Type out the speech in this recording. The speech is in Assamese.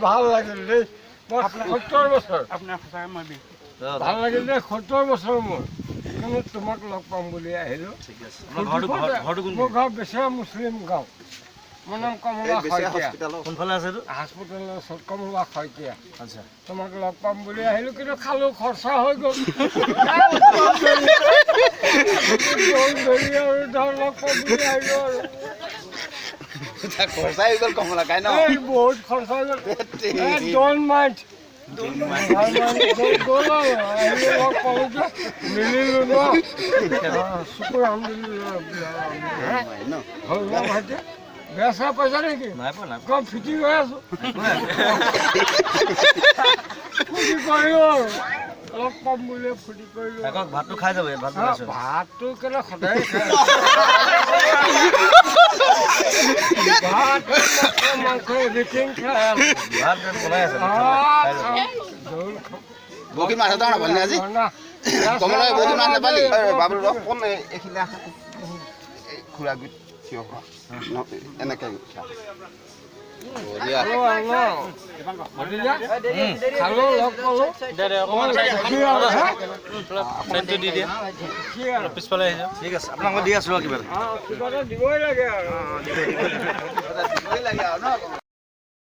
ভাল লাগিল দেই। মই 70 বছৰ আপোনাৰ সঁচাকৈ মই বিহু ভাল লাগিল দেই। 70 বছৰ মোৰ কিন্তু তোমাক লগ পাম বুলি আহিলোঁ। মোৰ ঘৰ বেচেৰা মুছলিম গাঁও। মোৰ নাম কমলা শইকীয়া। কোনফালে আছে এইটো? হাস্পতালৰ ওচৰত কমলা শইকীয়া। আচ্ছা, তোমাক লগ পাম বুলি আহিলোঁ কিন্তু খালোঁ, খৰচা হৈ গ'ল। ধৰি আৰু ধৰ লগ পাম বুলি আহিলোঁ আৰু খৰচাই হৈ গ'ল কমলা খাই ন। এই বহুত খৰচা হৈ গ'ল। ডোন্ট মাইণ্ড গ'ল আৰু আহিলোঁ লগ পালোঁ যে মিলিলোঁ ন। শুকুৰ আলহামদুলিল্লাহ। হ'ল ন ভাইটি? বেয়া চেয়া পাইছা নেকি? নাই পোৱা, নাই কম ফিটিং হৈ আছোঁ। ফূৰ্তি কৰিলোঁ আৰু লগ পাম বুলি ফূৰ্তি কৰিলোঁ। পোৱা। ভাতটো খাই যাব ইয়াত, ভাত বনাইছো। ভাতটো কেলে সদায় খায়। ভাত মাংস এভৰিথিং খাই আছোঁ। ভাত বনাই আছে। জোল খাম। বহুত মাছ এটা নাপালি আজি কমলা বহুত মাছ নাপালি বাবুল ৰস কোন এইখিনি আহা খুৰা গুট থিয় হোৱা এনেকৈ খালোঁ লগ পালোঁ। পিছফালে আহিছে। ঠিক আছে, আপোনাক মই দি আছোঁ কিবা এটা। কিবা এটা দিবই লাগে আৰু দিবই লাগে আৰু ন।